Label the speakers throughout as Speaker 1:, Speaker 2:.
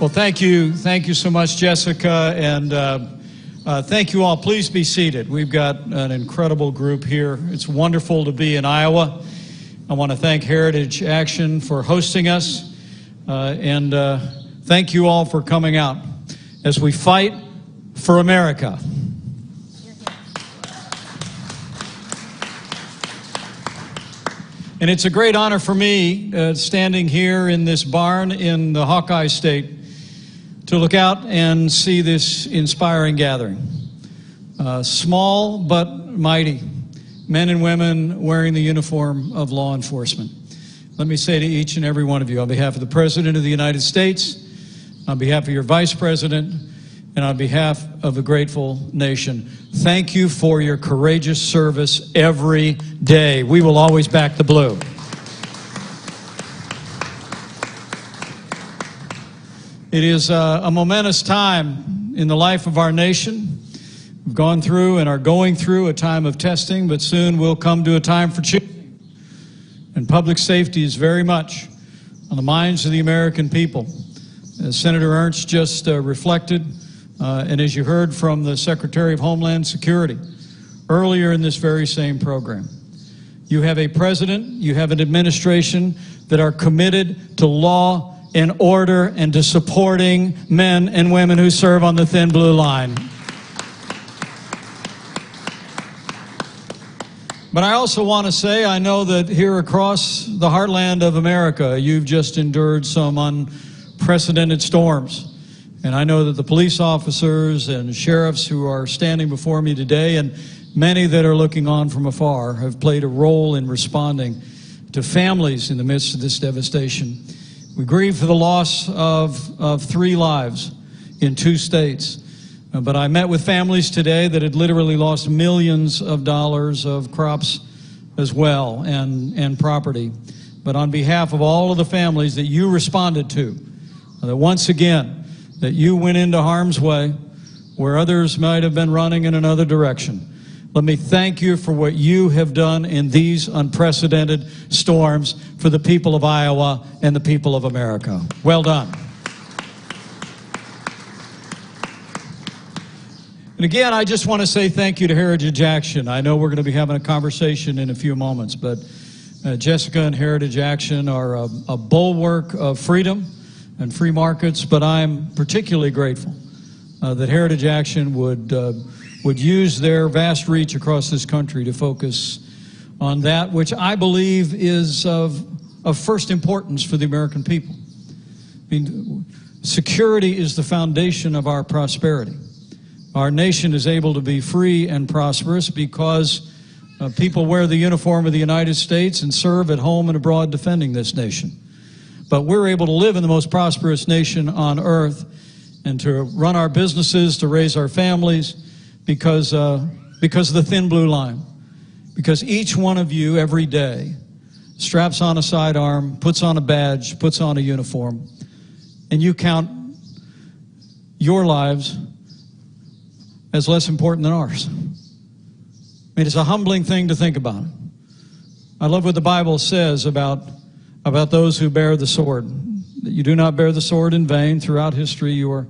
Speaker 1: Well, thank you so much, Jessica, and thank you all. Please be seated. We've got an incredible group here. It's wonderful to be in Iowa. I want to thank Heritage Action for hosting us, and thank you all for coming out as we fight for America. And it's a great honor for me, standing here in this barn in the Hawkeye State, to look out and see this inspiring gathering. Small but mighty, men and women wearing the uniform of law enforcement. Let me say to each and every one of you, on behalf of the President of the United States, on behalf of your Vice President, and on behalf of a grateful nation, thank you for your courageous service every day. We will always back the blue. It is a momentous time in the life of our nation. We've gone through and are going through a time of testing, but soon we'll come to a time for choosing. And public safety is very much on the minds of the American people. As Senator Ernst just reflected, and as you heard from the Secretary of Homeland Security earlier in this very same program, you have a president, you have an administration that are committed to law and order and to supporting men and women who serve on the thin blue line. But I also want to say, I know that here across the heartland of America, you've just endured some unprecedented storms. And I know that the police officers and sheriffs who are standing before me today, and many that are looking on from afar, have played a role in responding to families in the midst of this devastation. We grieve for the loss of 3 lives in 2 states. But I met with families today that had literally lost millions of dollars of crops as well, and property. But on behalf of all of the families that you responded to, that once again, that you went into harm's way where others might have been running in another direction. Let me thank you for what you have done in these unprecedented storms for the people of Iowa and the people of America. Well done. And again, I just want to say thank you to Heritage Action. I know we're going to be having a conversation in a few moments, but Jessica and Heritage Action are a bulwark of freedom and free markets, but I'm particularly grateful that Heritage Action would use their vast reach across this country to focus on that which I believe is of first importance for the American people. I mean, security is the foundation of our prosperity. Our nation is able to be free and prosperous because people wear the uniform of the United States and serve at home and abroad defending this nation. But we're able to live in the most prosperous nation on earth and to run our businesses, to raise our families because of the thin blue line. Because each one of you every day straps on a sidearm, puts on a badge, puts on a uniform, and you count your lives as less important than ours. I mean, it's a humbling thing to think about. I love what the Bible says about those who bear the sword, that you do not bear the sword in vain. Throughout history, you are,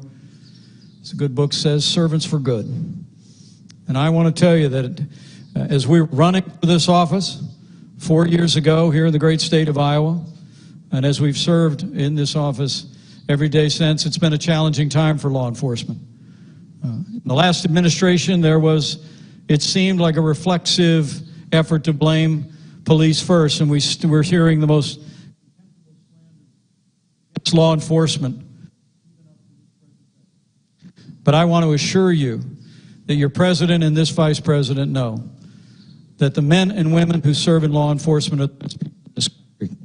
Speaker 1: as a good book says, servants for good. And I want to tell you that as we were running for this office 4 years ago here in the great state of Iowa, and as we've served in this office every day since, it's been a challenging time for law enforcement. In the last administration, it seemed like a reflexive effort to blame police first, and we're hearing the most law enforcement. But I want to assure you that your president and this vice president know that the men and women who serve in law enforcement are the people in this country.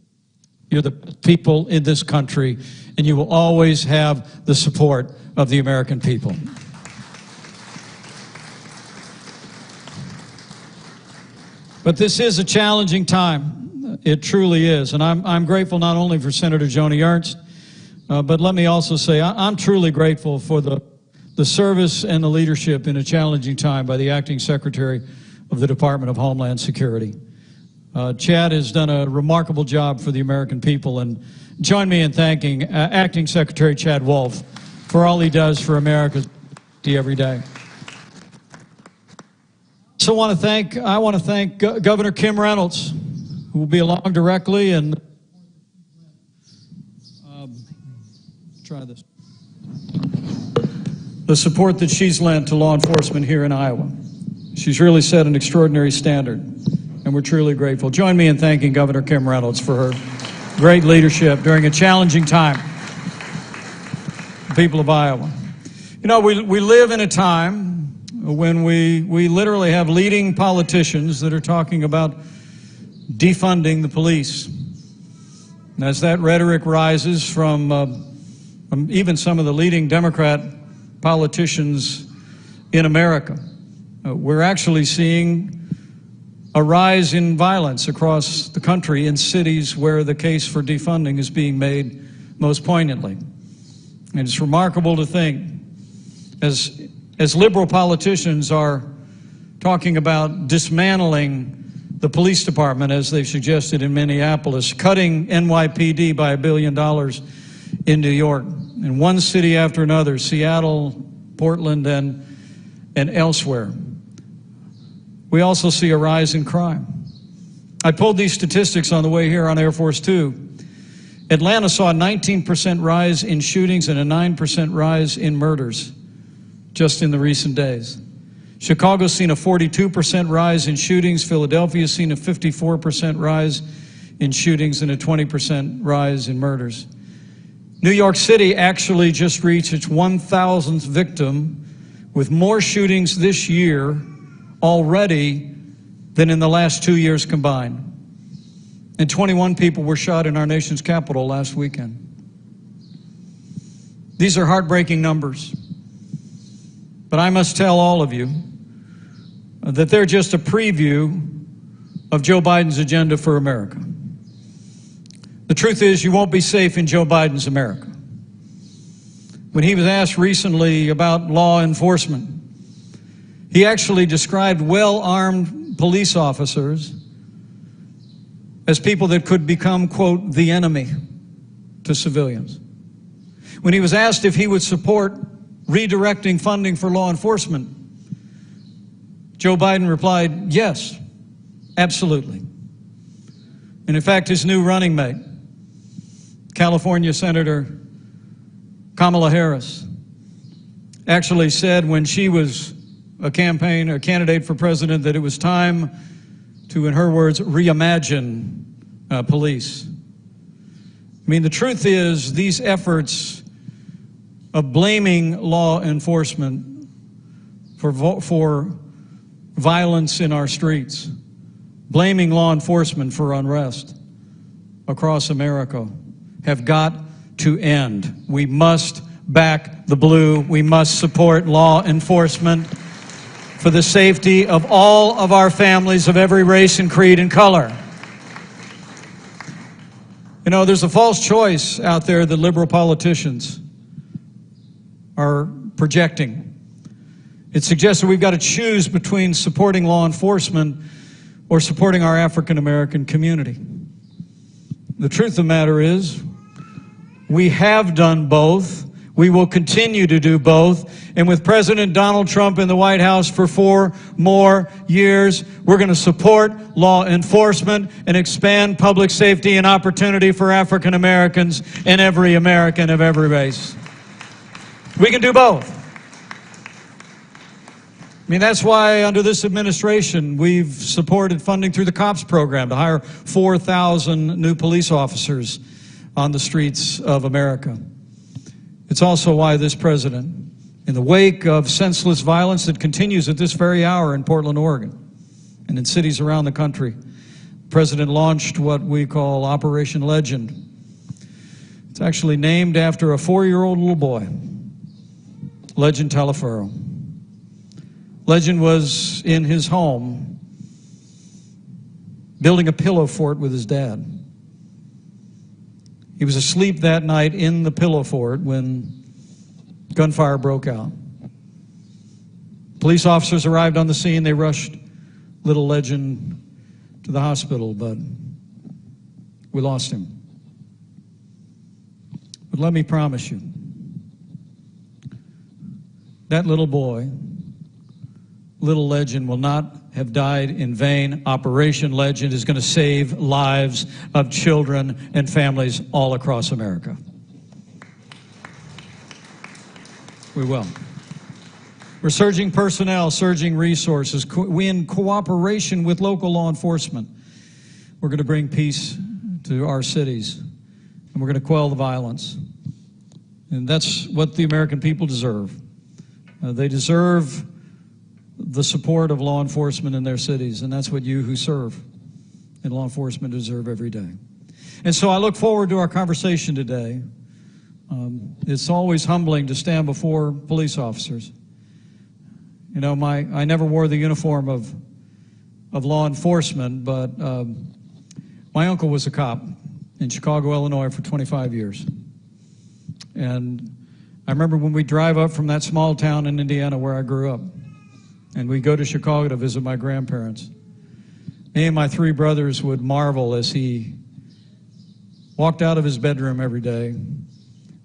Speaker 1: You're the people in this country, and you will always have the support of the American people. But this is a challenging time. It truly is. And I'm grateful not only for Senator Joni Ernst, but let me also say I'm truly grateful for the service and the leadership in a challenging time by the Acting Secretary of the Department of Homeland Security. Chad has done a remarkable job for the American people, and Join me in thanking Acting Secretary Chad Wolf for all he does for America every day. So I want to thank Governor Kim Reynolds, who will be along directly, and try this. The support that she's lent to law enforcement here in Iowa. She's really set an extraordinary standard, and we're truly grateful. Join me in thanking Governor Kim Reynolds for her great leadership during a challenging time. People of Iowa. You know, we live in a time when we literally have leading politicians that are talking about defunding the police. And as that rhetoric rises from even some of the leading Democrat politicians in America, we're actually seeing a rise in violence across the country in cities where the case for defunding is being made most poignantly. And it's remarkable to think, as liberal politicians are talking about dismantling the police department, as they've suggested in Minneapolis, cutting NYPD by $1 billion in New York, in one city after another, Seattle, Portland, and elsewhere. We also see a rise in crime. I pulled these statistics on the way here on Air Force Two. Atlanta saw a 19% rise in shootings and a 9% rise in murders just in the recent days. Chicago's seen a 42% rise in shootings. Philadelphia's seen a 54% rise in shootings and a 20% rise in murders. New York City actually just reached its 1,000th victim, with more shootings this year already than in the last 2 years combined. And 21 people were shot in our nation's capital last weekend. These are heartbreaking numbers. But I must tell all of you that they're just a preview of Joe Biden's agenda for America. The truth is, you won't be safe in Joe Biden's America. When he was asked recently about law enforcement, he actually described well-armed police officers as people that could become, quote, the enemy to civilians. When he was asked if he would support redirecting funding for law enforcement, Joe Biden replied, yes, absolutely. And in fact, his new running mate, California Senator Kamala Harris, actually said when she was a candidate for president, that it was time to, in her words, reimagine police. I mean, the truth is, these efforts of blaming law enforcement for violence in our streets, blaming law enforcement for unrest across America, have got to end. We must back the blue. We must support law enforcement for the safety of all of our families of every race and creed and color. You know, there's a false choice out there that liberal politicians are projecting. It suggests that we've got to choose between supporting law enforcement or supporting our African American community. The truth of the matter is, we have done both. We will continue to do both. And with President Donald Trump in the White House for 4 more years, we're going to support law enforcement and expand public safety and opportunity for African Americans and every American of every race. We can do both. I mean, that's why under this administration, we've supported funding through the COPS program to hire 4,000 new police officers on the streets of America. It's also why this president, in the wake of senseless violence that continues at this very hour in Portland, Oregon, and in cities around the country, the president launched what we call Operation Legend. It's actually named after a 4-year-old little boy, Legend Talifero. Legend was in his home building a pillow fort with his dad. He was asleep that night in the pillow fort when gunfire broke out. Police officers arrived on the scene. They rushed little Legend to the hospital, but we lost him. But let me promise you, that little boy, little Legend, will not have died in vain. Operation Legend is going to save lives of children and families all across America. We will. We're surging personnel, surging resources. We, in cooperation with local law enforcement, we're going to bring peace to our cities, and we're going to quell the violence. And that's what the American people deserve. They deserve the support of law enforcement in their cities, and that's what you who serve in law enforcement deserve every day. And so I look forward to our conversation today. It's always humbling to stand before police officers. You know, I never wore the uniform of law enforcement, but my uncle was a cop in Chicago, Illinois for 25 years. And I remember when we drive up from that small town in Indiana where I grew up, and we go to Chicago to visit my grandparents. Me and my 3 brothers would marvel as he walked out of his bedroom every day,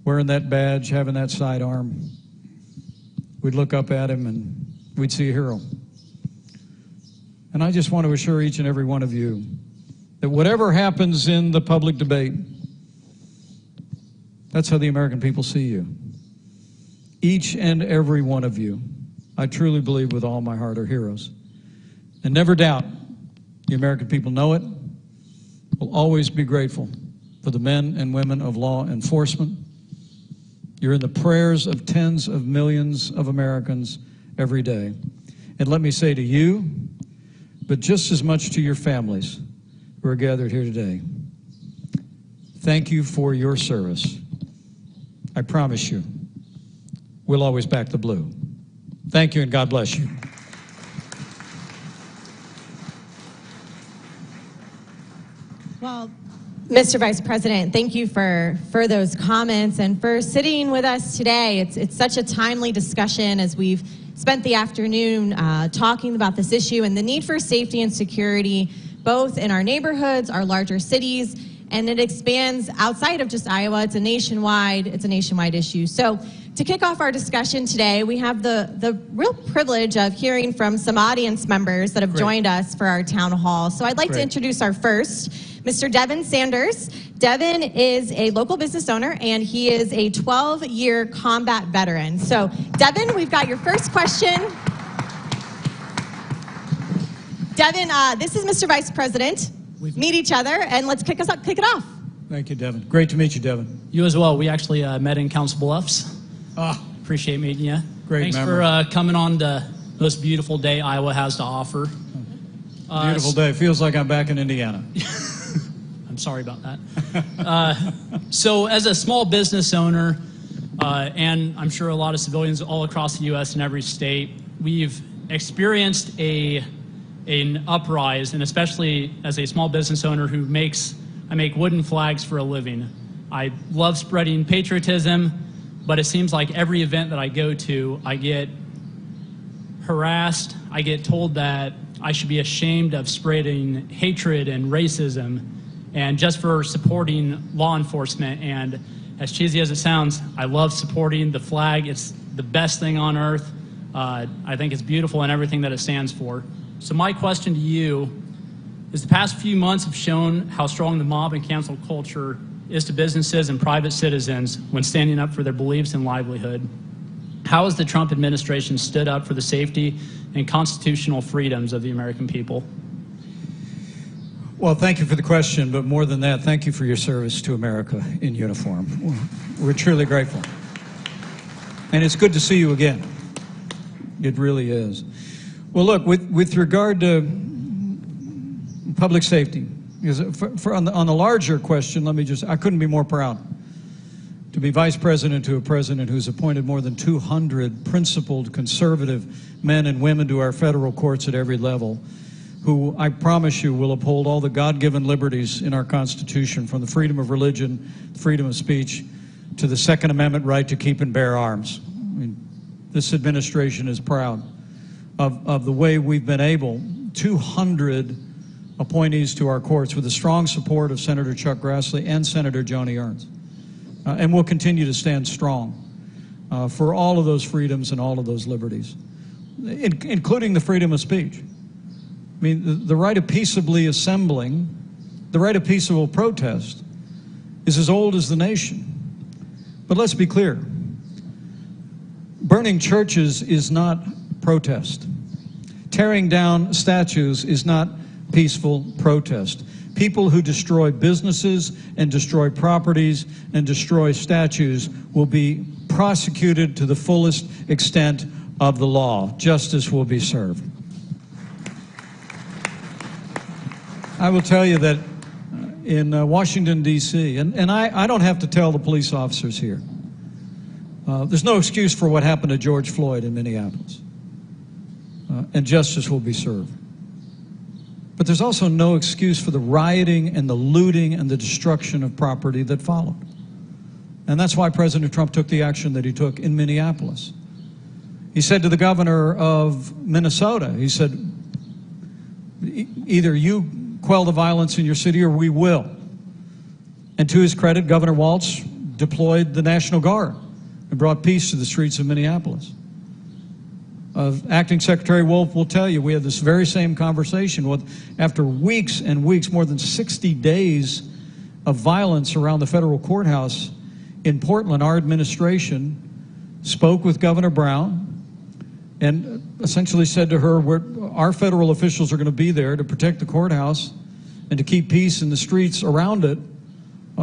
Speaker 1: wearing that badge, having that sidearm. We'd look up at him and we'd see a hero. And I just want to assure each and every one of you that whatever happens in the public debate, that's how the American people see you. Each and every one of you, I truly believe with all my heart, are heroes. And never doubt, the American people know it, will always be grateful for the men and women of law enforcement. You're in the prayers of tens of millions of Americans every day. And let me say to you, but just as much to your families who are gathered here today, thank you for your service. I promise you, we'll always back the blue. Thank you, and God bless you.
Speaker 2: Well, Mr. Vice President, thank you for those comments and for sitting with us today. It's such a timely discussion as we've spent the afternoon talking about this issue and the need for safety and security, both in our neighborhoods, our larger cities, and it expands outside of just Iowa. It's a nationwide issue. So to kick off our discussion today, we have the real privilege of hearing from some audience members that have joined us for our town hall. So I'd like to introduce our first, Mr. Devin Sanders. Devin is a local business owner, and he is a 12-year combat veteran. So, Devin, we've got your first question. Devin, this is Mr. Vice President. Meet each other, and let's kick it off.
Speaker 1: Thank you, Devin. Great to meet you, Devin.
Speaker 3: You as well. We actually met in Council Bluffs. Appreciate meeting you.
Speaker 1: Great
Speaker 3: Thanks
Speaker 1: memory.
Speaker 3: for coming on the most beautiful day Iowa has to offer.
Speaker 1: Beautiful day. Feels like I'm back in Indiana.
Speaker 3: I'm sorry about that. So as a small business owner, and I'm sure a lot of civilians all across the U.S. and every state, we've experienced an uprise, and especially as a small business owner who I make wooden flags for a living. I love spreading patriotism, but it seems like every event that I go to, I get harassed. I get told that I should be ashamed of spreading hatred and racism, and just for supporting law enforcement. And as cheesy as it sounds, I love supporting the flag. It's the best thing on earth. I think it's beautiful and everything that it stands for. So my question to you is, the past few months have shown how strong the mob and cancel culture is to businesses and private citizens when standing up for their beliefs and livelihood. How has the Trump administration stood up for the safety and constitutional freedoms of the American people?
Speaker 1: Well, thank you for the question, but more than that, thank you for your service to America in uniform. We're truly grateful. And it's good to see you again. It really is. Well, look, with regard to public safety, because on the larger question, I couldn't be more proud to be vice president to a president who's appointed more than 200 principled conservative men and women to our federal courts at every level, who I promise you will uphold all the God-given liberties in our Constitution, from the freedom of religion, freedom of speech, to the Second Amendment right to keep and bear arms. I mean, this administration is proud of the way we've been able, 200 appointees to our courts with the strong support of Senator Chuck Grassley and Senator Joni Ernst. and we'll continue to stand strong for all of those freedoms and all of those liberties, including the freedom of speech. I mean, the right of peaceably assembling, the right of peaceable protest is as old as the nation. But let's be clear, burning churches is not protest. Tearing down statues is not peaceful protest. People who destroy businesses and destroy properties and destroy statues will be prosecuted to the fullest extent of the law. Justice will be served. I will tell you that in Washington, D.C., and I don't have to tell the police officers here, there's no excuse for what happened to George Floyd in Minneapolis, and justice will be served. But there's also no excuse for the rioting and the looting and the destruction of property that followed. And that's why President Trump took the action that he took in Minneapolis. He said to the governor of Minnesota, he said, either you quell the violence in your city or we will. And to his credit, Governor Walz deployed the National Guard and brought peace to the streets of Minneapolis. Acting Secretary Wolf will tell you, we had this very same conversation after weeks and weeks, more than 60 days of violence around the federal courthouse in Portland. Our administration spoke with Governor Brown and essentially said to her, our federal officials are going to be there to protect the courthouse and to keep peace in the streets around it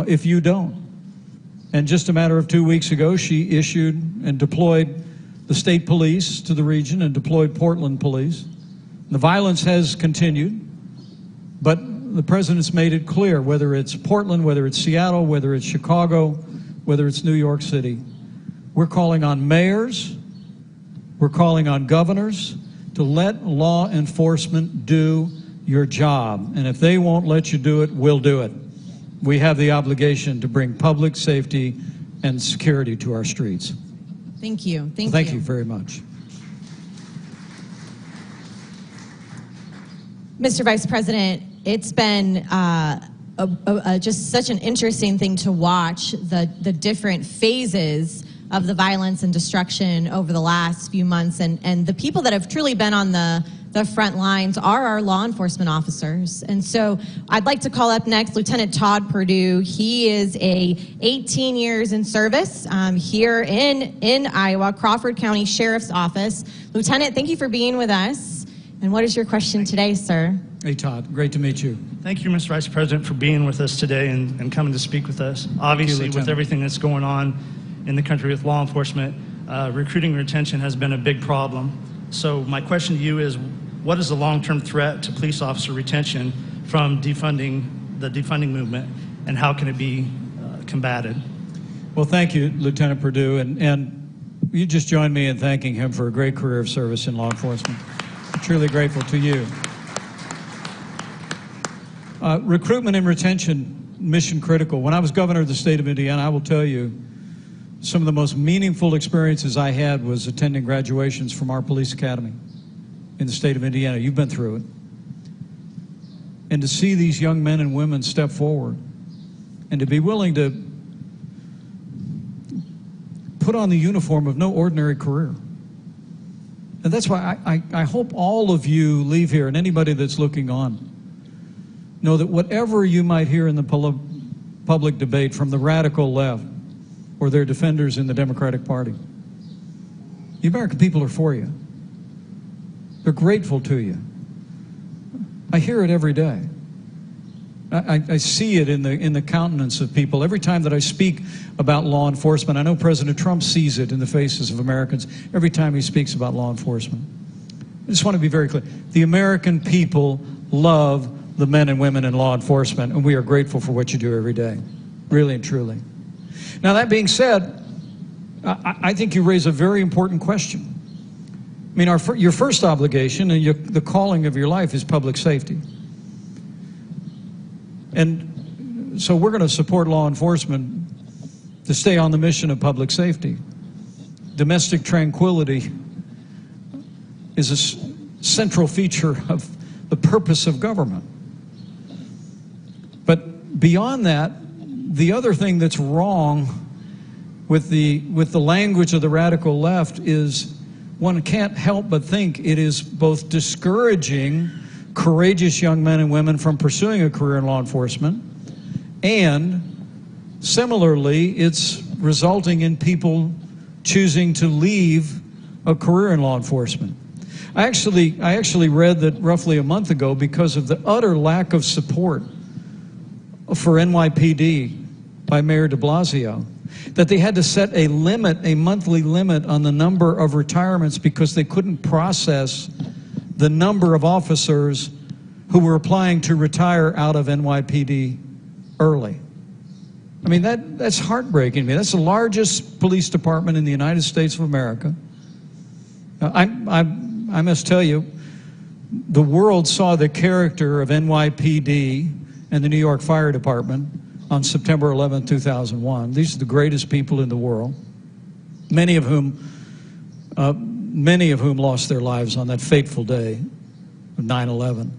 Speaker 1: if you don't. And just a matter of 2 weeks ago, she issued and deployed the state police to the region and deployed Portland police. The violence has continued, but the president's made it clear, whether it's Portland, whether it's Seattle, whether it's Chicago, whether it's New York City, we're calling on mayors, we're calling on governors to let law enforcement do your job. And if they won't let you do it, we'll do it. We have the obligation to bring public safety and security to our streets.
Speaker 2: Thank you.
Speaker 1: Thank you very much.
Speaker 2: Mr. Vice President, it's been just such an interesting thing to watch the different phases of the violence and destruction over the last few months. And the people that have truly been on the front lines are our law enforcement officers. And so I'd like to call up next Lieutenant Todd Perdue. He is 18 years in service here in Iowa, Crawford County Sheriff's Office. Lieutenant, thank you for being with us. And what is your question today, sir?
Speaker 1: Hey, Todd. Great to meet you.
Speaker 4: Thank you, Mr. Vice President, for being with us today and coming to speak with us. Obviously, with everything that's going on in the country with law enforcement, recruiting and retention has been a big problem. So my question to you is, what is the long-term threat to police officer retention from the defunding movement, and how can it be combated?
Speaker 1: Well, thank you, Lieutenant Perdue, and you just joined me in thanking him for a great career of service in law enforcement. I'm truly grateful to you. Recruitment and retention, mission critical. When I was governor of the state of Indiana, I will tell you, some of the most meaningful experiences I had was attending graduations from our police academy in the state of Indiana. You've been through it. And to see these young men and women step forward and to be willing to put on the uniform of no ordinary career. And that's why I hope all of you leave here, and anybody that's looking on, know that whatever you might hear in the public debate from the radical left or their defenders in the Democratic Party, the American people are for you. They're grateful to you. I hear it every day. I see it in the countenance of people. Every time that I speak about law enforcement, I know President Trump sees it in the faces of Americans every time he speaks about law enforcement. I just want to be very clear. The American people love the men and women in law enforcement, and we are grateful for what you do every day, really and truly. Now, that being said, I think you raise a very important question. I mean, your first obligation and the calling of your life is public safety. And so we're going to support law enforcement to stay on the mission of public safety. Domestic tranquility is a central feature of the purpose of government. But beyond that, the other thing that's wrong with the language of the radical left is, one can't help but think it is both discouraging courageous young men and women from pursuing a career in law enforcement, and similarly, it's resulting in people choosing to leave a career in law enforcement. I actually read that roughly a month ago, because of the utter lack of support for NYPD by Mayor de Blasio, that they had to set a limit, a monthly limit on the number of retirements because they couldn't process the number of officers who were applying to retire out of NYPD early. I mean, that's heartbreaking to me. That's the largest police department in the United States of America. I must tell you, the world saw the character of NYPD and the New York Fire Department on September 11, 2001. These are the greatest people in the world, many of whom lost their lives on that fateful day of 9/11.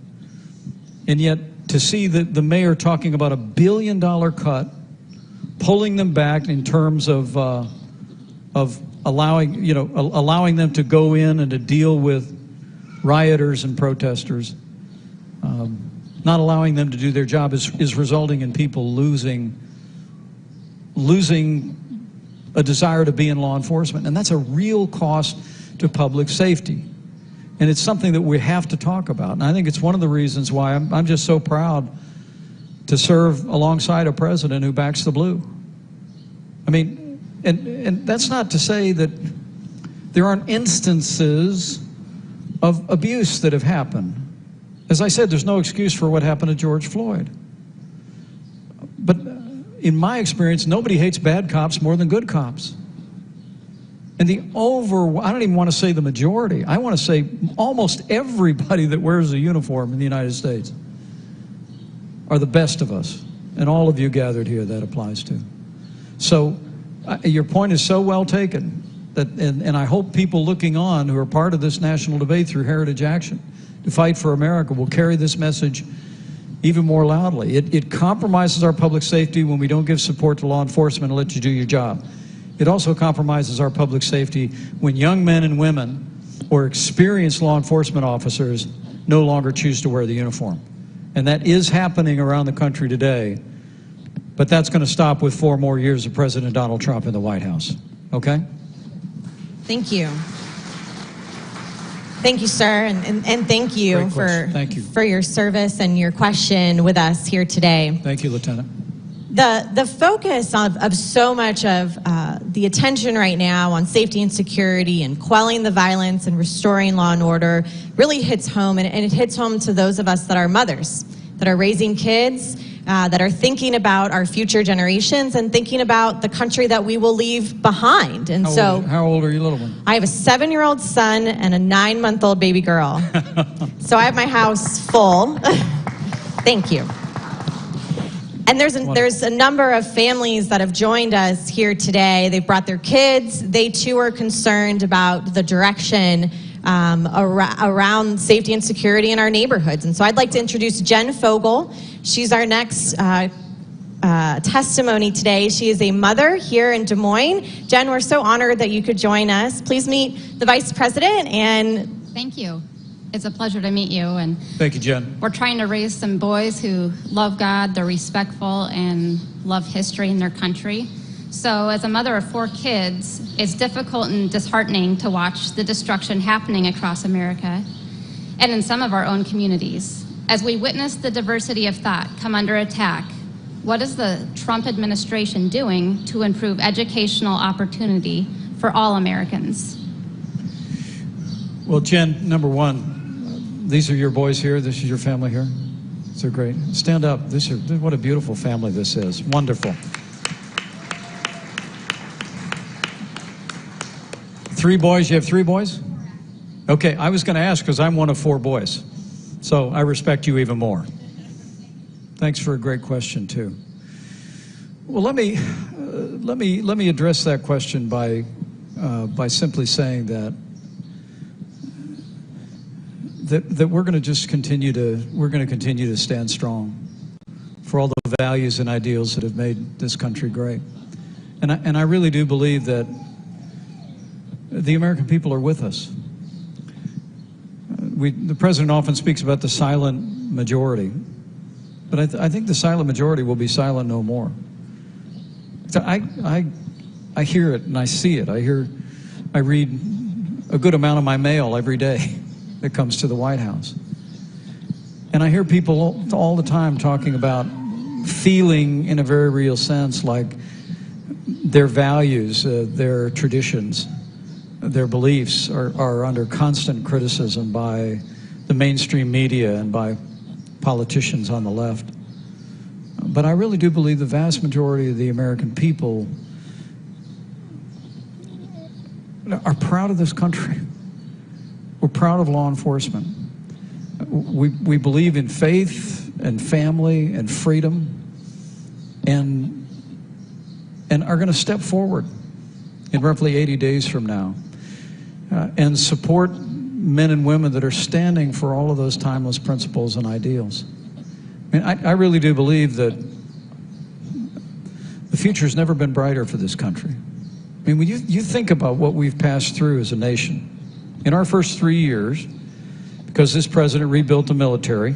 Speaker 1: And yet, to see the mayor talking about $1 billion cut, pulling them back in terms of allowing them to go in and to deal with rioters and protesters, not allowing them to do their job is resulting in people losing a desire to be in law enforcement. And that's a real cost to public safety. And it's something that we have to talk about. And I think it's one of the reasons why I'm just so proud to serve alongside a president who backs the blue. I mean, and that's not to say that there aren't instances of abuse that have happened. As I said, there's no excuse for what happened to George Floyd. But in my experience, nobody hates bad cops more than good cops. And I don't even want to say the majority, I want to say almost everybody that wears a uniform in the United States are the best of us. And all of you gathered here, that applies to. So your point is so well taken, and I hope people looking on who are part of this national debate through Heritage Action to Fight for America will carry this message even more loudly. It compromises our public safety when we don't give support to law enforcement and let you do your job. It also compromises our public safety when young men and women or experienced law enforcement officers no longer choose to wear the uniform. And that is happening around the country today, but that's going to stop with 4 more years of President Donald Trump in the White House. Okay?
Speaker 2: Thank you. Thank you, sir, and thank you for your service and your question with us here today.
Speaker 1: Thank you, Lieutenant.
Speaker 2: The focus of so much of the attention right now on safety and security and quelling the violence and restoring law and order really hits home, and it hits home to those of us that are mothers, that are raising kids, that are thinking about our future generations and thinking about the country that we will leave behind. And
Speaker 1: how old are you, little one?
Speaker 2: I have a 7-year-old son and a 9-month-old baby girl. So I have my house full. Thank you. And there's a number of families that have joined us here today. They've brought their kids. They too are concerned about the direction around safety and security in our neighborhoods. And so I'd like to introduce Jen Fogel. She's our next testimony today. She is a mother here in Des Moines. Jen, we're so honored that you could join us. Please meet the Vice President. And
Speaker 5: thank you. It's a pleasure to meet you. And
Speaker 1: thank you, Jen.
Speaker 5: We're trying to raise some boys who love God, they're respectful, and love history in their country. So as a mother of 4 kids, it's difficult and disheartening to watch the destruction happening across America and in some of our own communities. As we witness the diversity of thought come under attack, what is the Trump administration doing to improve educational opportunity for all Americans?
Speaker 1: Well, Jen, number one, these are your boys here. This is your family here. They're great. Stand up. What a beautiful family this is. Wonderful. 3 boys. You have 3 boys? Okay, I was going to ask because I'm one of 4 boys. So I respect you even more. Thanks for a great question too. Well, let me address that question by simply saying that we're going to just continue to stand strong for all the values and ideals that have made this country great. And I really do believe that the American people are with us. The president often speaks about the silent majority, but I think the silent majority will be silent no more. So I hear it and I see it. I read a good amount of my mail every day that comes to the White House. And I hear people all the time talking about feeling in a very real sense like their values, their traditions, their beliefs are under constant criticism by the mainstream media and by politicians on the left. But I really do believe the vast majority of the American people are proud of this country. We're proud of law enforcement. We believe in faith and family and freedom, and are going to step forward in roughly 80 days from now and support men and women that are standing for all of those timeless principles and ideals. I mean, I really do believe that the future's never been brighter for this country. I mean, when you think about what we've passed through as a nation, in our first 3 years, because this president rebuilt the military,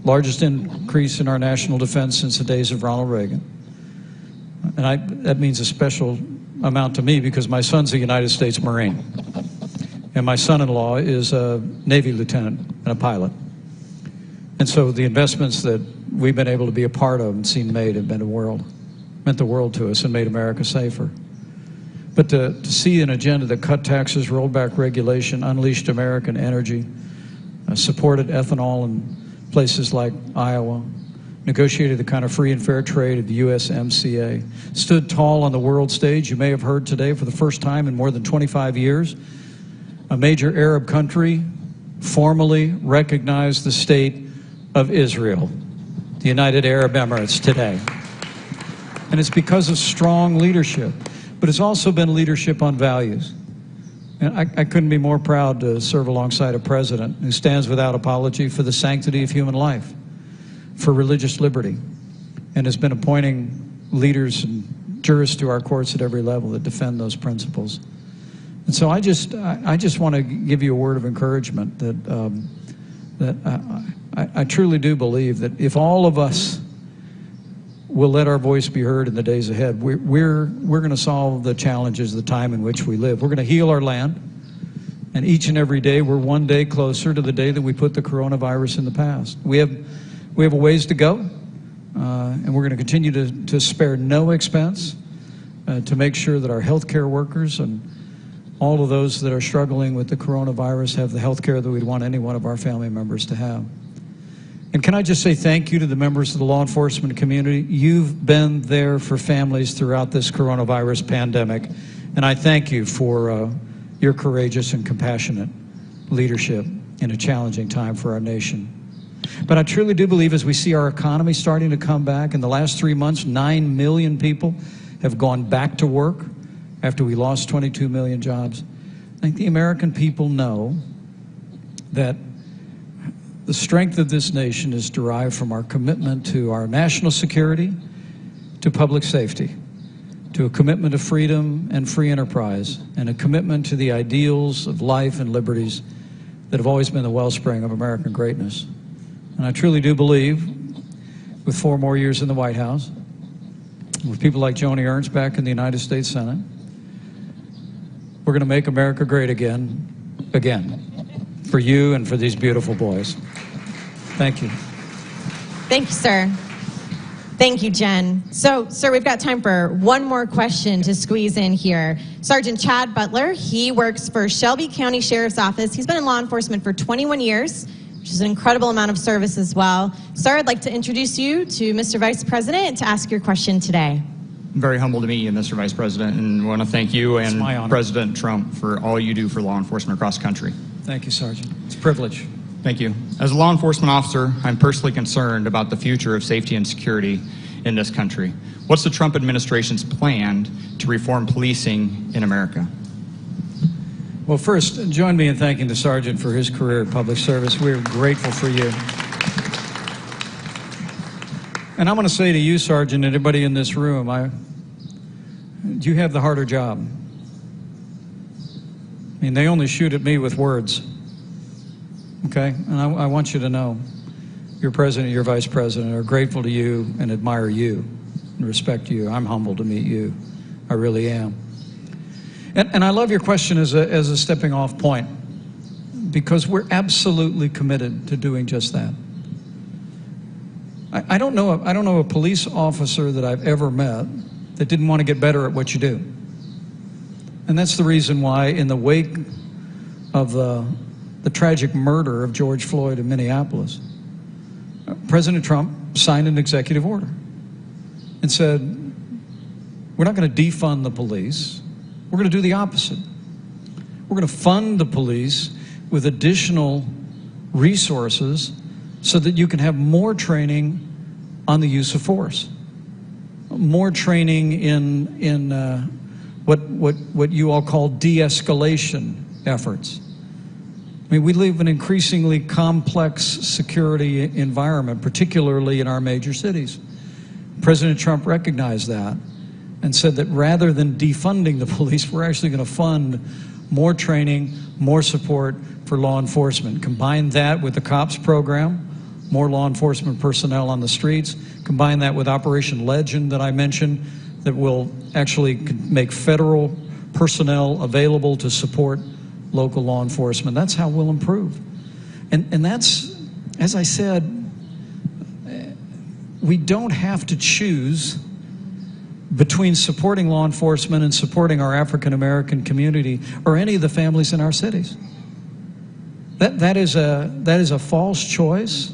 Speaker 1: largest increase in our national defense since the days of Ronald Reagan. And that means a special amount to me because my son's a United States Marine. And my son-in-law is a Navy lieutenant and a pilot. And so the investments that we've been able to be a part of and seen made have meant the world to us and made America safer. But to see an agenda that cut taxes, rolled back regulation, unleashed American energy, supported ethanol in places like Iowa, negotiated the kind of free and fair trade of the USMCA, stood tall on the world stage. You may have heard today for the first time in more than 25 years, a major Arab country formally recognized the state of Israel, the United Arab Emirates today. And it's because of strong leadership, but it's also been leadership on values. And I couldn't be more proud to serve alongside a president who stands without apology for the sanctity of human life, for religious liberty, and has been appointing leaders and jurists to our courts at every level that defend those principles. And so I just want to give you a word of encouragement that I truly do believe that if all of us will let our voice be heard in the days ahead, we're going to solve the challenges of the time in which we live. We're going to heal our land, and each and every day we're one day closer to the day that we put the coronavirus in the past. We have a ways to go, and we're going to continue to spare no expense to make sure that our healthcare workers and all of those that are struggling with the coronavirus have the health care that we'd want any one of our family members to have. And can I just say thank you to the members of the law enforcement community? You've been there for families throughout this coronavirus pandemic, and I thank you for your courageous and compassionate leadership in a challenging time for our nation. But I truly do believe as we see our economy starting to come back, in the last 3 months, 9 million people have gone back to work after we lost 22 million jobs. I think the American people know that the strength of this nation is derived from our commitment to our national security, to public safety, to a commitment to freedom and free enterprise, and a commitment to the ideals of life and liberties that have always been the wellspring of American greatness. And I truly do believe, with 4 more years in the White House, with people like Joni Ernst back in the United States Senate, we're going to make America great again, for you and for these beautiful boys. Thank you.
Speaker 2: Thank you, sir. Thank you, Jen. So, sir, we've got time for one more question to squeeze in here. Sergeant Chad Butler, he works for Shelby County Sheriff's Office. He's been in law enforcement for 21 years, which is an incredible amount of service as well. Sir, I'd like to introduce you to Mr. Vice President to ask your question today.
Speaker 6: I'm very humbled to meet you, Mr. Vice President, and want to thank you and President Trump for all you do for law enforcement across the country.
Speaker 1: Thank you, Sergeant. It's a privilege.
Speaker 6: Thank you. As a law enforcement officer, I'm personally concerned about the future of safety and security in this country. What's the Trump administration's plan to reform policing in America?
Speaker 1: Well, first, join me in thanking the Sergeant for his career in public service. We're grateful for you. And I'm going to say to you, Sergeant, and everybody in this room, you have the harder job. I mean, they only shoot at me with words, okay? And I want you to know your president, your vice president are grateful to you and admire you and respect you. I'm humbled to meet you. I really am. And I love your question as a stepping off point, because we're absolutely committed to doing just that. I don't know a police officer that I've ever met that didn't want to get better at what you do. And that's the reason why, in the wake of the tragic murder of George Floyd in Minneapolis, President Trump signed an executive order and said, we're not going to defund the police. We're going to do the opposite. We're going to fund the police with additional resources so that you can have more training on the use of force, more training in what you all call de-escalation efforts. I mean, we live in an increasingly complex security environment, particularly in our major cities. President Trump recognized that and said that rather than defunding the police, we're actually going to fund more training, more support for law enforcement. Combine that with the COPS program, more law enforcement personnel on the streets. Combine that with Operation Legend that I mentioned, that will actually make federal personnel available to support local law enforcement. That's how we'll improve. And that's, as I said, we don't have to choose between supporting law enforcement and supporting our African American community or any of the families in our cities. That is a false choice.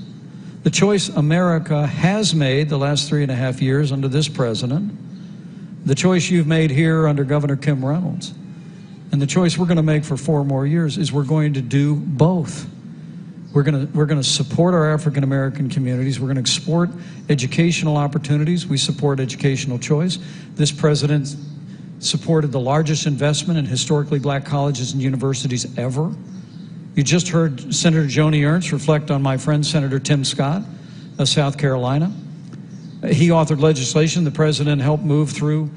Speaker 1: The choice America has made the last 3.5 years under this president, the choice you've made here under Governor Kim Reynolds, and the choice we're going to make for 4 more years is we're going to do both. We're going to support our African American communities. We're going to export educational opportunities. We support educational choice. This president supported the largest investment in historically black colleges and universities ever. You just heard Senator Joni Ernst reflect on my friend Senator Tim Scott of South Carolina. He authored legislation the president helped move through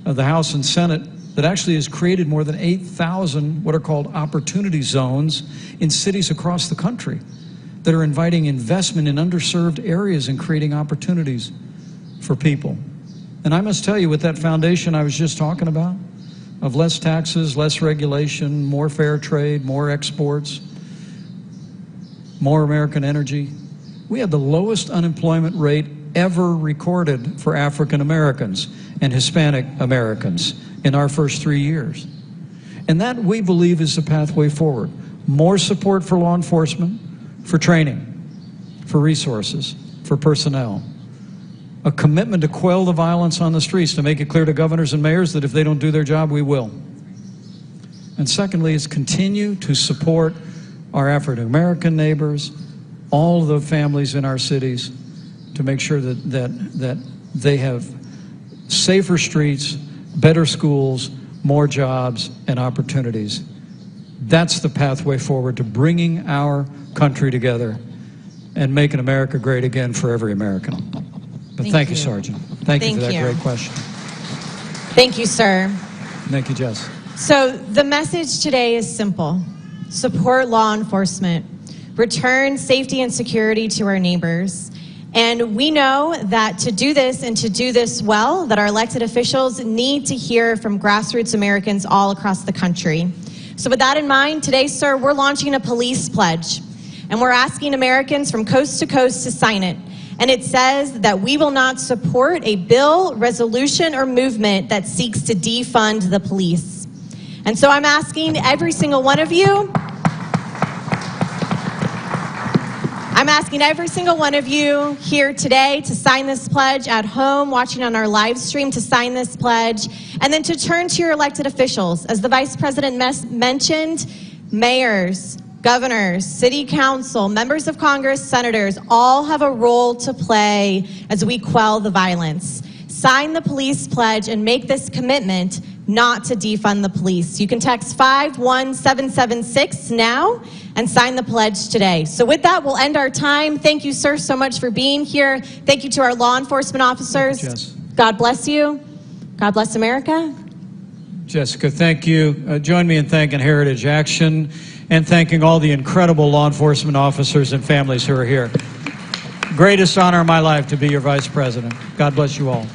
Speaker 1: the House and Senate that actually has created more than 8,000 what are called opportunity zones in cities across the country that are inviting investment in underserved areas and creating opportunities for people. And I must tell you, with that foundation I was just talking about, of less taxes, less regulation, more fair trade, more exports, more American energy, we had the lowest unemployment rate ever recorded for African Americans and Hispanic Americans in our first 3 years. And that, we believe, is the pathway forward. More support for law enforcement, for training, for resources, for personnel. A commitment to quell the violence on the streets, to make it clear to governors and mayors that if they don't do their job, we will. And secondly, is continue to support our African American neighbors, all of the families in our cities, to make sure that they have safer streets, better schools, more jobs and opportunities. That's the pathway forward to bringing our country together and making America great again for every American. But thank you, Sergeant. Thank you for that great question.
Speaker 2: Thank you, sir.
Speaker 1: Thank you, Jess.
Speaker 2: So the message today is simple. Support law enforcement. Return safety and security to our neighbors. And we know that to do this and to do this well, that our elected officials need to hear from grassroots Americans all across the country. So with that in mind, today, sir, we're launching a police pledge. And we're asking Americans from coast to coast to sign it. And it says that we will not support a bill, resolution, or movement that seeks to defund the police. And so I'm asking every single one of you, here today to sign this pledge, at home, watching on our live stream, to sign this pledge, and then to turn to your elected officials. As the Vice President mentioned, mayors, governors, city council, members of Congress, senators, all have a role to play as we quell the violence. Sign the police pledge and make this commitment not to defund the police. You can text 51776 now and sign the pledge today. So with that, we'll end our time. Thank you, sir, so much for being here. Thank you to our law enforcement officers.
Speaker 1: Yes.
Speaker 2: God bless you. God bless America.
Speaker 1: Jessica, thank you. Join me in thanking Heritage Action and thanking all the incredible law enforcement officers and families who are here. Greatest honor of my life to be your Vice President. God bless you all.